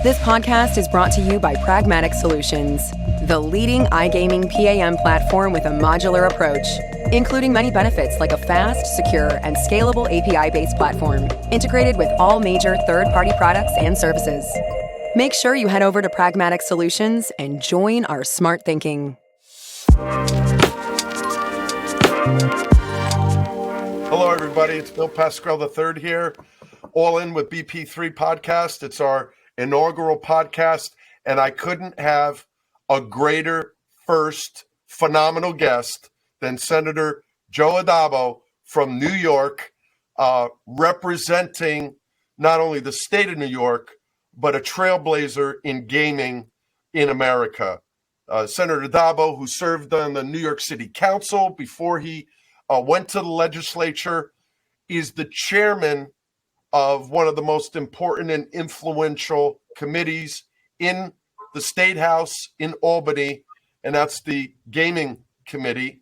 This podcast is brought to you by Pragmatic Solutions, the leading iGaming PAM platform with a modular approach, including many benefits like a fast, secure, and scalable API-based platform, integrated with all major third-party products and services. Make sure you head over to Pragmatic Solutions and join our smart thinking. Hello, everybody. It's Bill Pascrell III here, all in with BP3 Podcast. It's our inaugural podcast, and I couldn't have a greater first phenomenal guest than Senator Joe Addabbo from New York, representing not only the state of New York, but a trailblazer in gaming in America. Senator Addabbo, who served on the New York City Council before he went to the legislature, is the chairman of one of the most important and influential committees in the State House in Albany, and that's the Gaming Committee.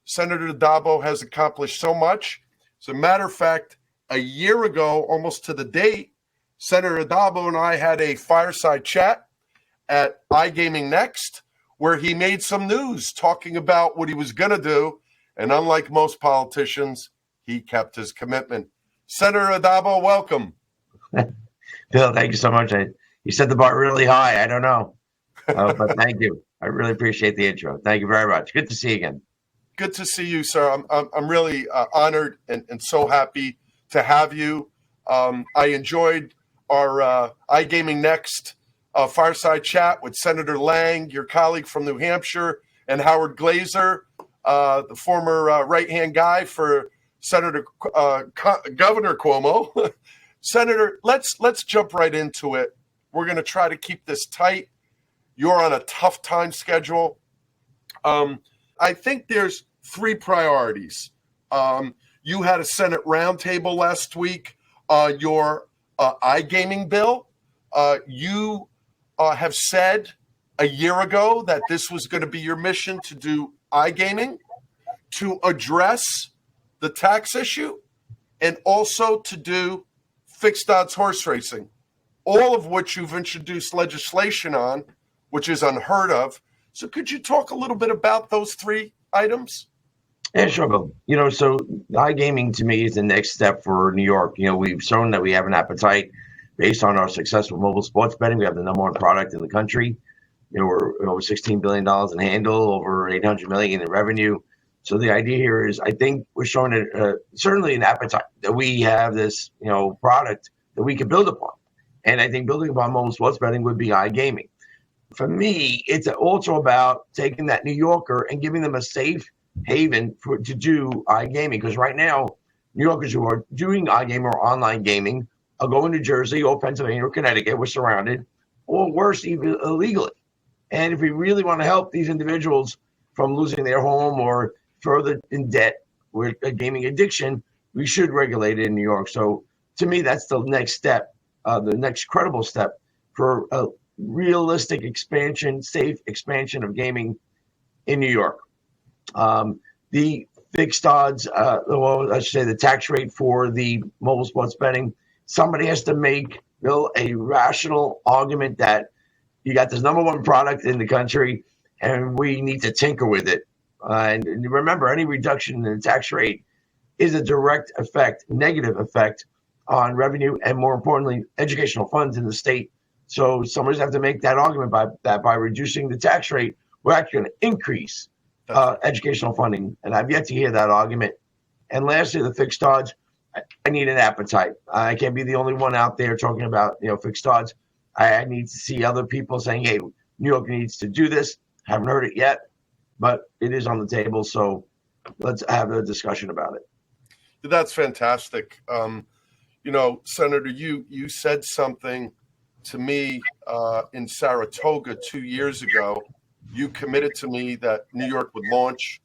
Senator Addabbo has accomplished so much. As a matter of fact, a year ago, almost to the date, Senator Addabbo and I had a fireside chat at iGaming Next, where he made some news talking about what he was going to do, and unlike most politicians, he kept his commitment. Senator Addabbo, welcome. Bill, thank you so much. You set the bar really high. I don't know, but thank you. I really appreciate the intro. Thank you very much. Good to see you again. Good to see you, sir. I'm really honored and so happy to have you. I enjoyed our iGaming Next fireside chat with Senator Lang, your colleague from New Hampshire, and Howard Glazer, the former right-hand guy for Governor Cuomo. Senator, let's jump right into it. We're going to try to keep this tight. You're on a tough time schedule. I think there's three priorities. You had a Senate roundtable last week on your iGaming bill. You have said a year ago that this was going to be your mission to do iGaming, to address the tax issue, and also to do fixed odds horse racing, all of which you've introduced legislation on, which is unheard of. So could you talk a little bit about those three items? Yeah, sure, Bill. So iGaming to me is the next step for New York. We've shown that we have an appetite based on our successful mobile sports betting. We have the number one product in the country. We're over $16 billion in handle, over $800 million in revenue. So the idea here is, I think we're showing certainly an appetite that we have this, product that we can build upon. And I think building upon mobile sports betting would be iGaming. For me, it's also about taking that New Yorker and giving them a safe haven to do iGaming. Because right now, New Yorkers who are doing iGaming or online gaming are going to Jersey or Pennsylvania or Connecticut. We're surrounded, or worse, even illegally. And if we really want to help these individuals from losing their home or further in debt with a gaming addiction, we should regulate it in New York. So to me, that's the next step, the next credible step for a realistic expansion, safe expansion of gaming in New York. The fixed odds, I should say the tax rate for the mobile sports betting, somebody has to make, Bill, a rational argument that you got this number one product in the country and we need to tinker with it. And remember, any reduction in the tax rate is a direct effect, negative effect on revenue and, more importantly, educational funds in the state. So somebody's have to make that argument by reducing the tax rate, we're actually going to increase educational funding. And I've yet to hear that argument. And lastly, the fixed odds, I need an appetite. I can't be the only one out there talking about fixed odds. I need to see other people saying, hey, New York needs to do this. Haven't heard it yet, but it is on the table. So let's have a discussion about it. That's fantastic. Senator, you said something to me in Saratoga 2 years ago. You committed to me that New York would launch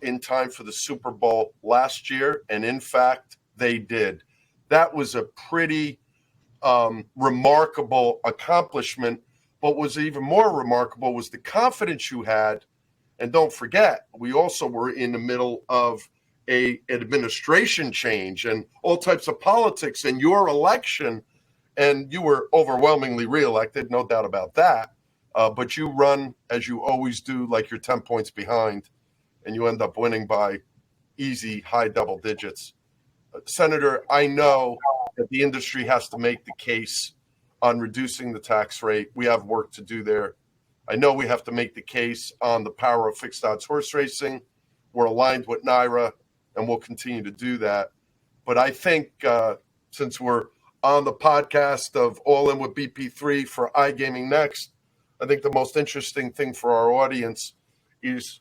in time for the Super Bowl last year. And in fact, they did. That was a pretty remarkable accomplishment. But what was even more remarkable was the confidence you had. And don't forget, we also were in the middle of an administration change and all types of politics, and your election and you were overwhelmingly reelected, no doubt about that. But you run, as you always do, like you're 10 points behind, and you end up winning by easy high double digits. Senator, I know that the industry has to make the case on reducing the tax rate. We have work to do there. I know we have to make the case on the power of fixed odds horse racing. We're aligned with NYRA, and we'll continue to do that. But I think since we're on the podcast of All In with BP3 for iGaming Next, I think the most interesting thing for our audience is,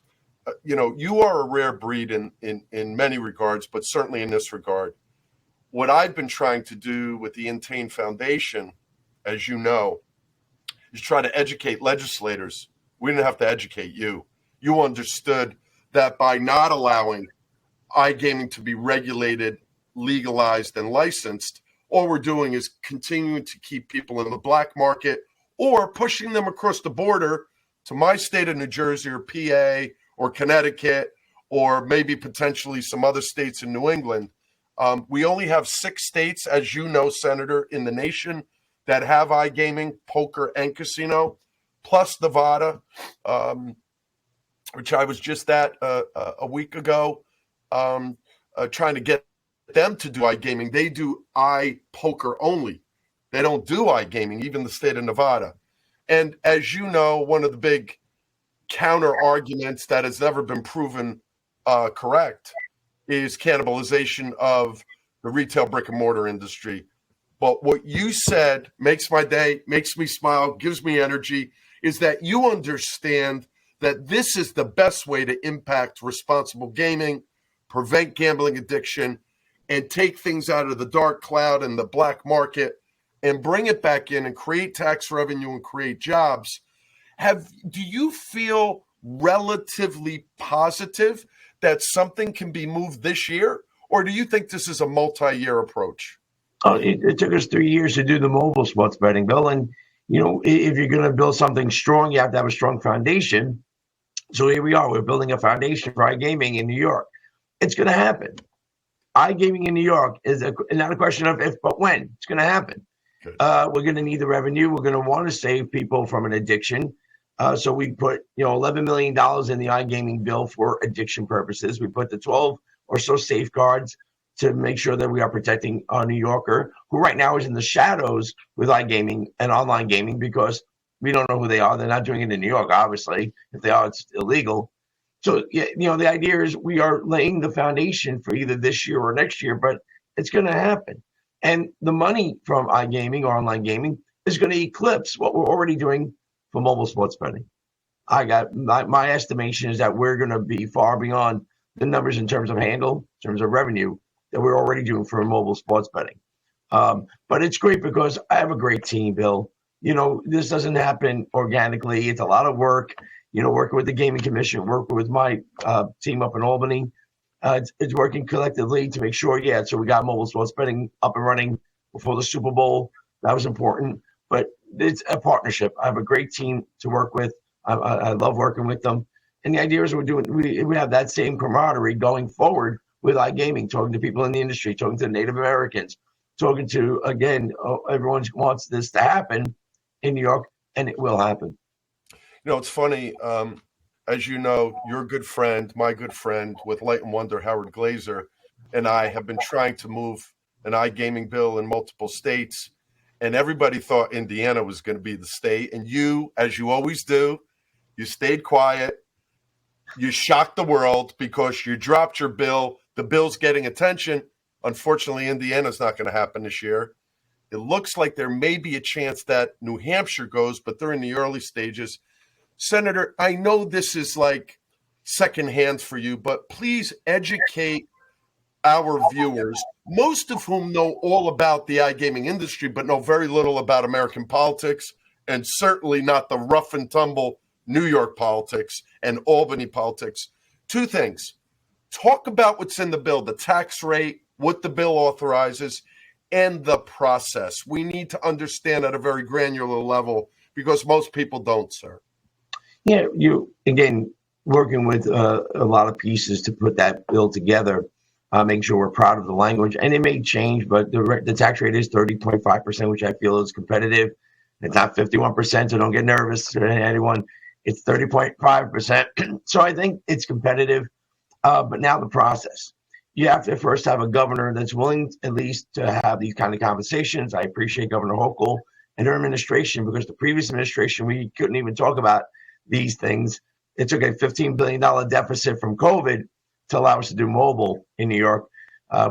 you are a rare breed in many regards, but certainly in this regard. What I've been trying to do with the Intain Foundation, as you know, is try to educate legislators. We didn't have to educate you. You understood that by not allowing iGaming to be regulated, legalized, and licensed, all we're doing is continuing to keep people in the black market or pushing them across the border to my state of New Jersey or PA or Connecticut or maybe potentially some other states in New England. We only have 6 states, as you know, Senator, in the nation that have iGaming, poker, and casino, plus Nevada, which I was just at a week ago, trying to get them to do iGaming. They do iPoker only. They don't do iGaming, even the state of Nevada. And as you know, one of the big counter arguments that has never been proven correct is cannibalization of the retail brick and mortar industry. But what you said makes my day, makes me smile, gives me energy, is that you understand that this is the best way to impact responsible gaming, prevent gambling addiction, and take things out of the dark cloud and the black market and bring it back in and create tax revenue and create jobs. Do you feel relatively positive that something can be moved this year? Or do you think this is a multi-year approach? It took us 3 years to do the mobile sports betting, Bill. And, if you're going to build something strong, you have to have a strong foundation. So here we are. We're building a foundation for iGaming in New York. It's going to happen. iGaming in New York is not a question of if, but when. It's going to happen. We're going to need the revenue. We're going to want to save people from an addiction. So we put, $11 million in the iGaming bill for addiction purposes. We put the 12 or so safeguards to make sure that we are protecting our New Yorker, who right now is in the shadows with iGaming and online gaming because we don't know who they are. They're not doing it in New York, obviously. If they are, it's illegal. So, the idea is we are laying the foundation for either this year or next year, but it's going to happen. And the money from iGaming or online gaming is going to eclipse what we're already doing for mobile sports betting. I got my estimation is that we're going to be far beyond the numbers in terms of handle, in terms of revenue that we're already doing for mobile sports betting. But it's great because I have a great team, Bill. This doesn't happen organically. It's a lot of work, working with the Gaming Commission, working with my team up in Albany. It's working collectively to make sure, so we got mobile sports betting up and running before the Super Bowl. That was important. But it's a partnership. I have a great team to work with. I love working with them. And the idea is we have that same camaraderie going forward with iGaming, talking to people in the industry, talking to Native Americans, talking to, again, everyone wants this to happen in New York, and it will happen. It's funny. As you know, your good friend, my good friend with Light and Wonder, Howard Glazer, and I have been trying to move an iGaming bill in multiple states. And everybody thought Indiana was going to be the state. And you, as you always do, you stayed quiet. You shocked the world because you dropped your bill. The bill's getting attention. Unfortunately, Indiana's not going to happen this year. It looks like there may be a chance that New Hampshire goes, but they're in the early stages. Senator, I know this is like secondhand for you, but please educate our viewers, most of whom know all about the iGaming industry, but know very little about American politics, and certainly not the rough and tumble New York politics and Albany politics. 2 things. Talk about what's in the bill, the tax rate, what the bill authorizes, and the process. We need to understand at a very granular level because most people don't, sir. Yeah, you, again, working with a lot of pieces to put that bill together. making sure we're proud of the language. And it may change, but the tax rate is 30.5%, which I feel is competitive. It's not 51%, so don't get nervous, anyone. It's 30.5%. So I think it's competitive. But now the process. You have to first have a governor that's willing at least to have these kind of conversations. I appreciate Governor Hochul and her administration, because the previous administration, we couldn't even talk about these things. It took a $15 billion deficit from COVID to allow us to do mobile in New York.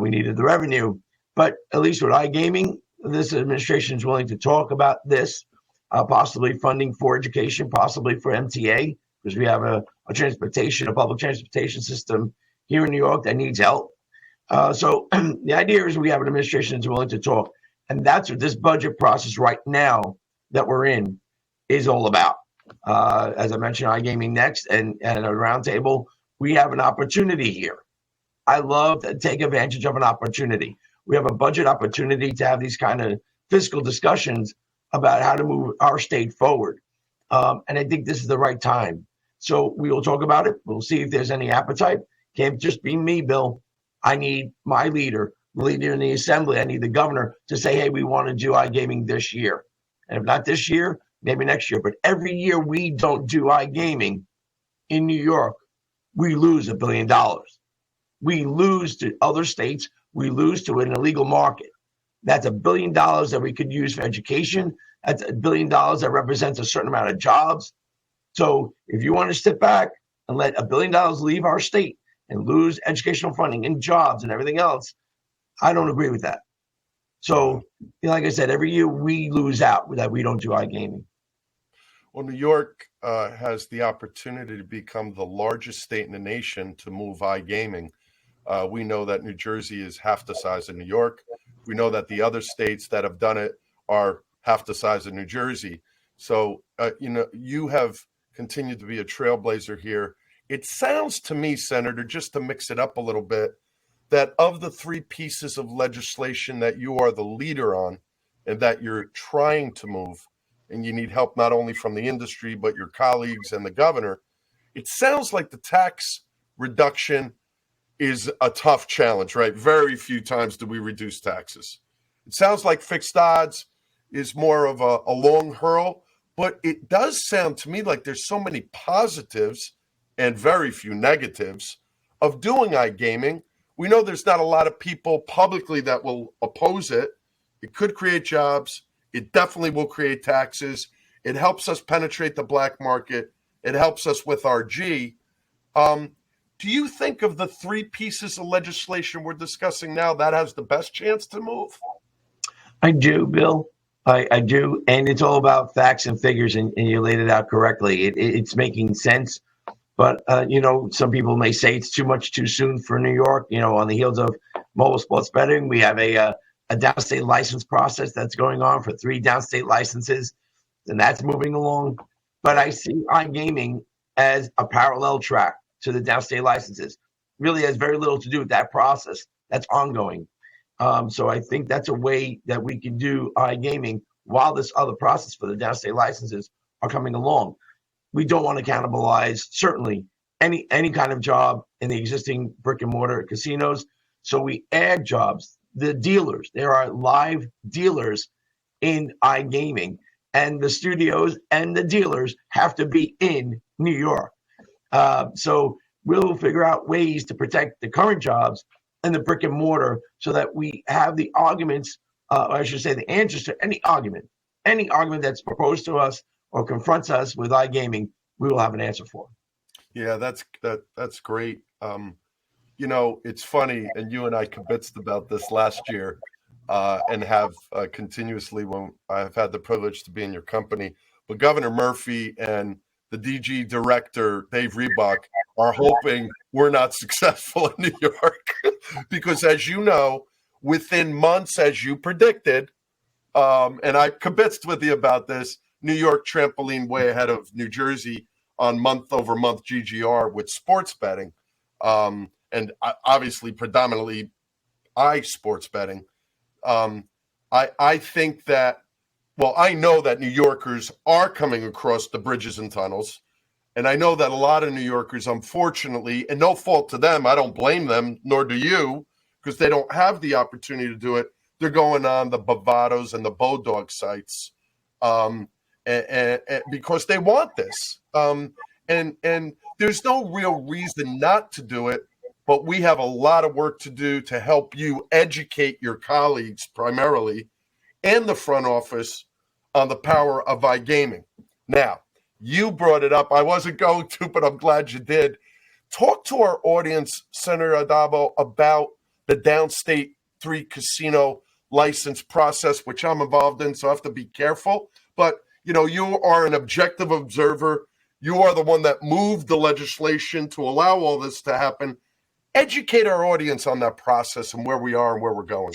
We needed the revenue. But at least with iGaming, this administration is willing to talk about this, possibly funding for education, possibly for MTA, because we have a public transportation system here in New York that needs help. So the idea is we have an administration that's willing to talk. And that's what this budget process right now that we're in is all about. As I mentioned, iGaming next and a roundtable, we have an opportunity here. I love to take advantage of an opportunity. We have a budget opportunity to have these kind of fiscal discussions about how to move our state forward. And I think this is the right time. So we will talk about it. We'll see if there's any appetite. Can't just be me, Bill. I need my leader, the leader in the assembly. I need the governor to say, hey, we want to do iGaming this year. And if not this year, maybe next year. But every year we don't do iGaming in New York, we lose $1 billion. We lose to other states. We lose to an illegal market. That's $1 billion that we could use for education. That's $1 billion that represents a certain amount of jobs. So if you want to step back and let $1 billion leave our state and lose educational funding and jobs and everything else, I don't agree with that. So, like I said, every year we lose out that we don't do iGaming. Well, New York has the opportunity to become the largest state in the nation to move iGaming. We know that New Jersey is half the size of New York. We know that the other states that have done it are half the size of New Jersey. So, you have continued to be a trailblazer here. It sounds to me, Senator, just to mix it up a little bit, that of the three pieces of legislation that you are the leader on and that you're trying to move, and you need help not only from the industry, but your colleagues and the governor, it sounds like the tax reduction is a tough challenge, right? Very few times do we reduce taxes. It sounds like fixed odds is more of a long hurl, but it does sound to me like there's so many positives and very few negatives of doing iGaming. We know there's not a lot of people publicly that will oppose it. It could create jobs. It definitely will create taxes. It helps us penetrate the black market. It helps us with our G. Do you think of the three pieces of legislation we're discussing now that has the best chance to move? I do, Bill. I do. And it's all about facts and figures, and you laid it out correctly. It's making sense. But, some people may say it's too much too soon for New York. On the heels of mobile sports betting, we have a downstate license process that's going on for 3 downstate licenses, and that's moving along. But I see iGaming as a parallel track to the downstate licenses. Really has very little to do with that process. That's ongoing. So I think that's a way that we can do iGaming while this other process for the downstate licenses are coming along. We don't want to cannibalize, certainly, any kind of job in the existing brick and mortar casinos. So we add jobs. The dealers, there are live dealers in iGaming, and the studios and the dealers have to be in New York. So we'll figure out ways to protect the current jobs and the brick and mortar so that we have the arguments, or I should say the answers to any argument that's proposed to us or confronts us with iGaming, we will have an answer for. Yeah, that's great. It's funny, and you and I convinced about this last year, and have continuously when I've had the privilege to be in your company. But Governor Murphy and the DG director, Dave Reebok, are hoping we're not successful in New York because, as you know, within months, as you predicted, and I convinced with you about this, New York trampoline way ahead of New Jersey on month-over-month GGR with sports betting, and obviously predominantly sports betting. I think that, I know that New Yorkers are coming across the bridges and tunnels, and I know that a lot of New Yorkers, unfortunately, and no fault to them, I don't blame them, nor do you, because they don't have the opportunity to do it. They're going on the Bovados and the Bodog sites, and because they want this. And there's no real reason not to do it, but we have a lot of work to do to help you educate your colleagues primarily and the front office on the power of iGaming. Now, you brought it up. I wasn't going to, but I'm glad you did. Talk to our audience, Senator Addabbo, about the Downstate 3 casino license process, which I'm involved in, so I have to be careful. But, you are an objective observer. You are the one that moved the legislation to allow all this to happen. Educate our audience on that process and where we are and where we're going.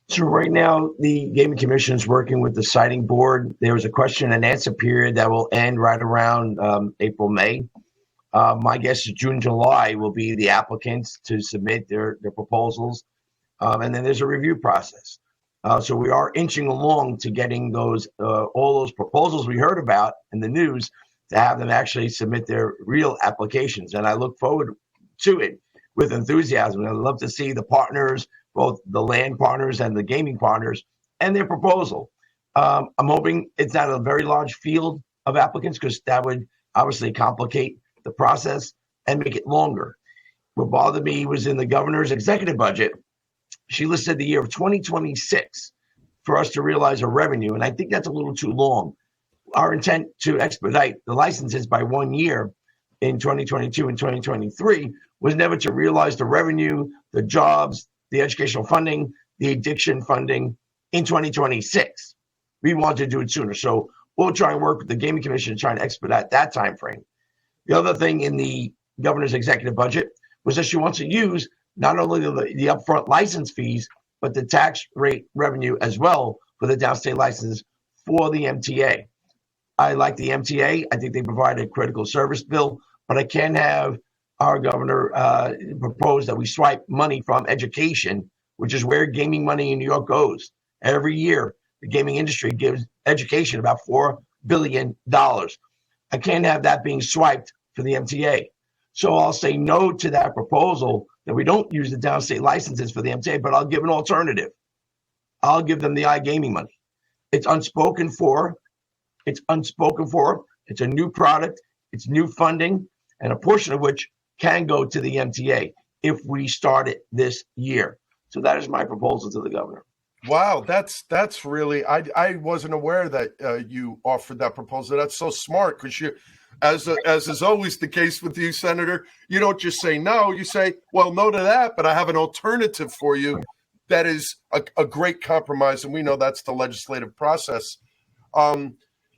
So right now, the Gaming Commission is working with the siting board. There was a question and answer period that will end right around April, May. My guess is June, July will be the applicants to submit their proposals. And then there's a review process. So we are inching along to getting those all those proposals we heard about in the news to have them actually submit their real applications. And I look forward to it with enthusiasm. I'd love to see the partners, both the land partners and the gaming partners, and their proposal. I'm hoping it's not a very large field of applicants because that would obviously complicate the process and make it longer. What bothered me was in the governor's executive budget, she listed the year of 2026 for us to realize our revenue, and I think that's a little too long. Our intent to expedite the licenses by 1 year in 2022 and 2023 was never to realize the revenue, the jobs, the educational funding, the addiction funding in 2026. We want to do it sooner. So we'll try and work with the Gaming Commission trying to expedite that time frame. The other thing in the governor's executive budget was that she wants to use not only the upfront license fees, but the tax rate revenue as well for the downstate licenses for the MTA. I like the MTA. I think they provide a critical service bill, but I can have our governor propose that we swipe money from education, which is where gaming money in New York goes. Every year, the gaming industry gives education about $4 billion. I can't have that being swiped for the MTA. So I'll say no to that proposal that we don't use the downstate licenses for the MTA, but I'll give an alternative. I'll give them the iGaming money. It's unspoken for. It's a new product. It's new funding, and a portion of which can go to the MTA if we start it this year. So that is my proposal to the governor. Wow, that's really, I wasn't aware that you offered that proposal. That's so smart because you, as is always the case with you, Senator, you don't just say no. You say, well, no to that, but I have an alternative for you that is a great compromise, and we know that's the legislative process.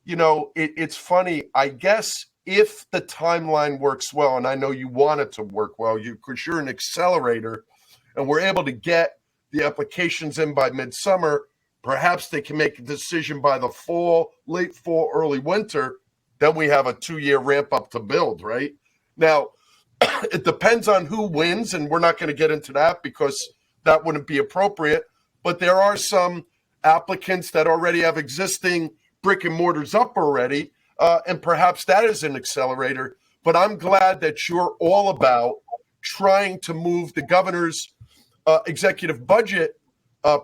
It's funny. I guess if the timeline works well, and I know you want it to work well, because you're an accelerator, and we're able to get the applications in by midsummer, perhaps they can make a decision by the fall, late fall, early winter. Then we have a 2-year ramp up to build, right? Now, it depends on who wins, and we're not going to get into that because that wouldn't be appropriate. But there are some applicants that already have existing brick and mortars up already, and perhaps that is an accelerator. But I'm glad that you're all about trying to move the governor's executive budget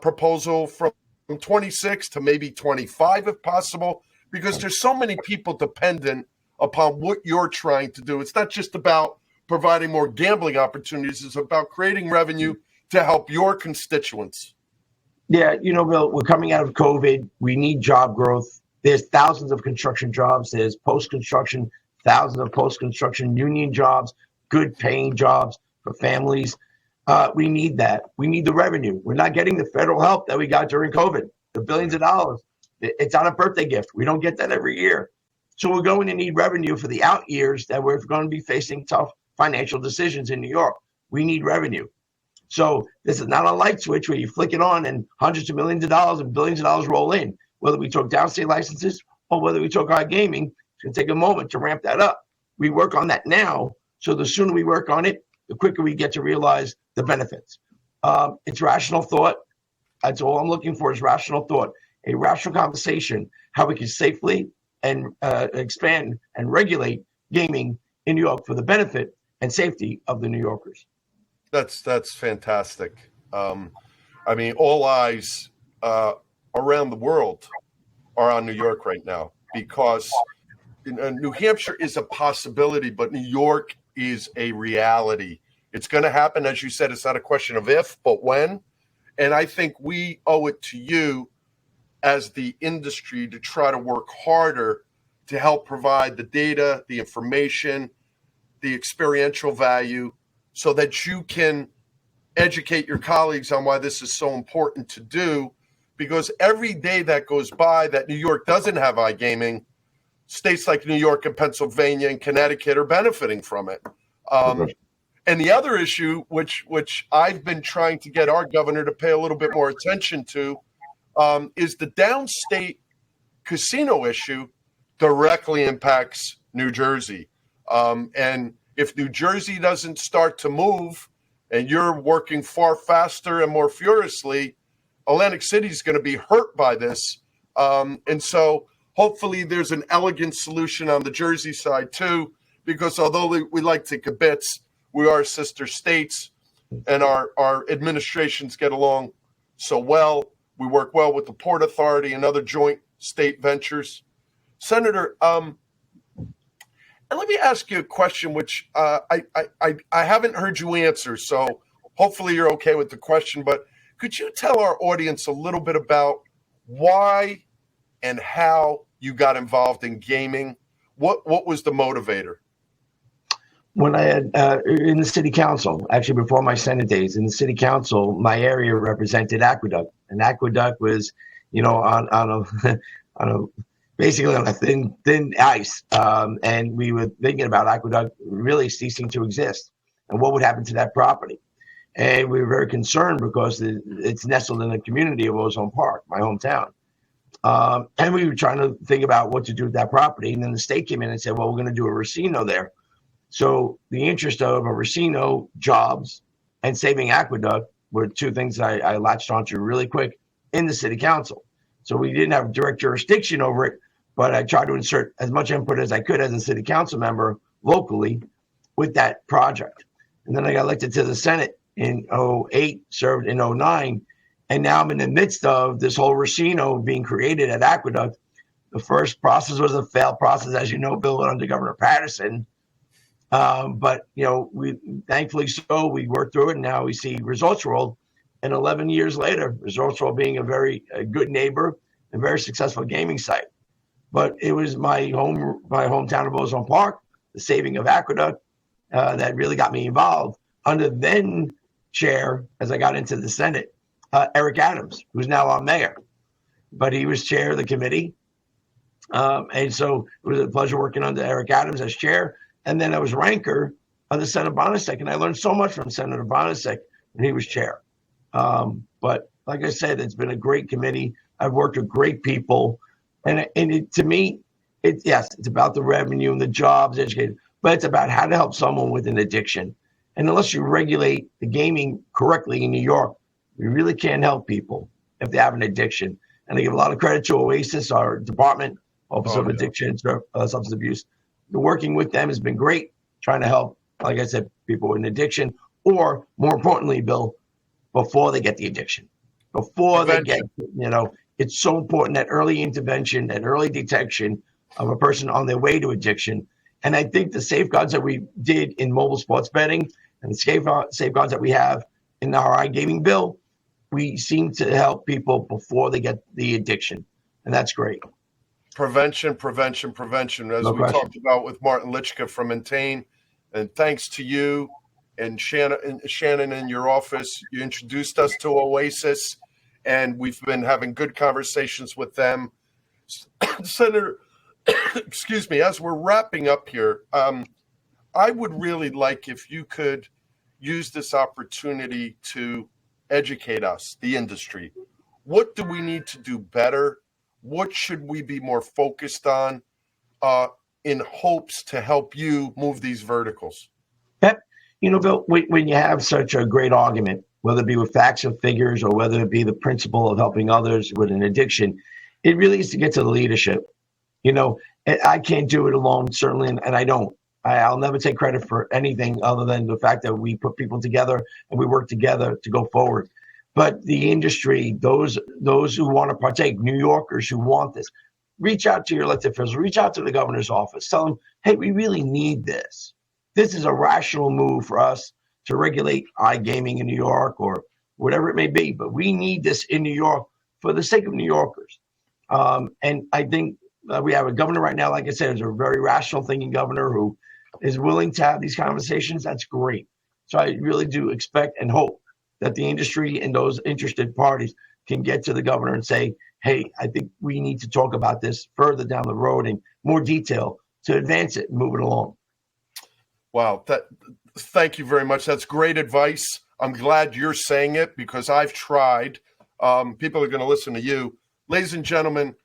proposal from 26 to maybe 25 if possible, because there's so many people dependent upon what you're trying to do. It's not just about providing more gambling opportunities. It's about creating revenue to help your constituents. Yeah, Bill, we're coming out of COVID. We need job growth. There's thousands of construction jobs. There's post-construction, thousands of post-construction union jobs, good paying jobs for families. We need that. We need the revenue. We're not getting the federal help that we got during COVID, the billions of dollars. It's not a birthday gift. We don't get that every year. So we're going to need revenue for the out years that we're going to be facing tough financial decisions in New York. We need revenue. So this is not a light switch where you flick it on and hundreds of millions of dollars and billions of dollars roll in. Whether we talk downstate licenses or whether we talk iGaming, it's going to take a moment to ramp that up. We work on that now. So the sooner we work on it, the quicker we get to realize the benefits. It's rational thought. That's all I'm looking for is rational thought, a rational conversation, how we can safely and expand and regulate gaming in New York for the benefit and safety of the New Yorkers. That's fantastic. I mean, all eyes around the world are on New York right now because New Hampshire is a possibility, but New York is a reality. It's going to happen. As you said, it's not a question of if, but when. And I think we owe it to you as the industry to try to work harder to help provide the data, the information, the experiential value so that you can educate your colleagues on why this is so important to do. Because every day that goes by that New York doesn't have iGaming, states like New York and Pennsylvania and Connecticut are benefiting from it. And the other issue, which I've been trying to get our governor to pay a little bit more attention to, is the downstate casino issue directly impacts New Jersey. And if New Jersey doesn't start to move and you're working far faster and more furiously, Atlantic City is going to be hurt by this. And so hopefully there's an elegant solution on the Jersey side too, because although we like to kibitz, we are sister states and our administrations get along so well. We work well with the Port Authority and other joint state ventures. Senator, and let me ask you a question, which I haven't heard you answer, so hopefully you're okay with the question, but could you tell our audience a little bit about why and how you got involved in gaming? What was the motivator? When I had in the city council, actually before my Senate days, in the city council, my area represented Aqueduct, and Aqueduct was, on a basically on a thin ice, and we were thinking about Aqueduct really ceasing to exist, and what would happen to that property. And we were very concerned because it's nestled in the community of Ozone Park, my hometown. And we were trying to think about what to do with that property. And then the state came in and said, well, we're going to do a racino there. So the interest of a racino, jobs, and saving Aqueduct were two things I latched onto really quick in the city council. So we didn't have direct jurisdiction over it, but I tried to insert as much input as I could as a city council member locally with that project. And then I got elected to the Senate in 2008, served in 2009, and now I'm in the midst of this whole racino being created at Aqueduct. The first process was a failed process, as you know, Bill, under Governor Patterson. But, we thankfully we worked through it, and now we see Resorts World. And 11 years later, Resorts World being a very good neighbor and very successful gaming site. But it was my hometown of Ozone Park, the saving of Aqueduct, that really got me involved. Under then chair, as I got into the Senate, Eric Adams, who's now our mayor, but he was chair of the committee. And so it was a pleasure working under Eric Adams as chair. And then I was ranker under Senator Bonasek, and I learned so much from Senator Bonasek when he was chair. But like I said, it's been a great committee. I've worked with great people. And to me, it's about the revenue and the jobs, education, but it's about how to help someone with an addiction. And unless you regulate the gaming correctly in New York, we really can't help people if they have an addiction. And I give a lot of credit to Oasis, our department, Office of Addiction, Substance Abuse. Working with them has been great, trying to help, like I said, people with an addiction, or more importantly, Bill, before they get the addiction. Before they get, it's so important that early intervention, that early detection of a person on their way to addiction. And I think the safeguards that we did in mobile sports betting and the safeguards that we have in our iGaming bill, we seem to help people before they get the addiction. And that's great. Prevention, as we talked about with Martin Litchka from Entain. And thanks to you and Shannon in your office, you introduced us to Oasis, and we've been having good conversations with them. Senator, excuse me, as we're wrapping up here, I would really like if you could use this opportunity to educate us, the industry. What do we need to do better? What should we be more focused on in hopes to help you move these verticals? Yep. Bill, when you have such a great argument, whether it be with facts and figures or whether it be the principle of helping others with an addiction, it really is to get to the leadership. I can't do it alone, certainly, and I don't. I'll never take credit for anything other than the fact that we put people together and we work together to go forward. But the industry, those who want to partake, New Yorkers who want this, reach out to your elected officials, reach out to the governor's office, tell them, hey, we really need this. This is a rational move for us to regulate iGaming in New York or whatever it may be, but we need this in New York for the sake of New Yorkers. And I think we have a governor right now, like I said, is a very rational thinking governor who is willing to have these conversations. That's great. So I really do expect and hope that the industry and those interested parties can get to the governor and say, hey, I think we need to talk about this further down the road in more detail to advance it and move it along. Wow. Thank you very much. That's great advice. I'm glad you're saying it because I've tried. People are going to listen to you. Ladies and gentlemen,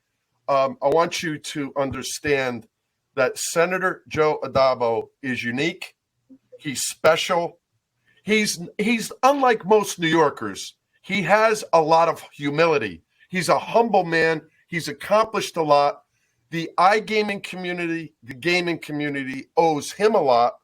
I want you to understand that Senator Joe Addabbo is unique. He's special. He's unlike most New Yorkers. He has a lot of humility. He's a humble man. He's accomplished a lot. The iGaming community, the gaming community owes him a lot.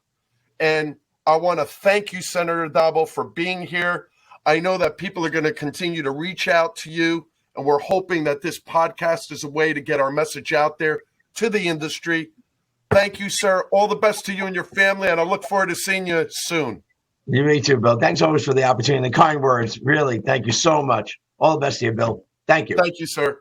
And I want to thank you, Senator Addabbo, for being here. I know that people are going to continue to reach out to you, and we're hoping that this podcast is a way to get our message out there to the industry. Thank you, sir. All the best to you and your family, and I look forward to seeing you soon. Me too, Bill. Thanks always for the opportunity and the kind words. Really, thank you so much. All the best to you, Bill. Thank you. Thank you, sir.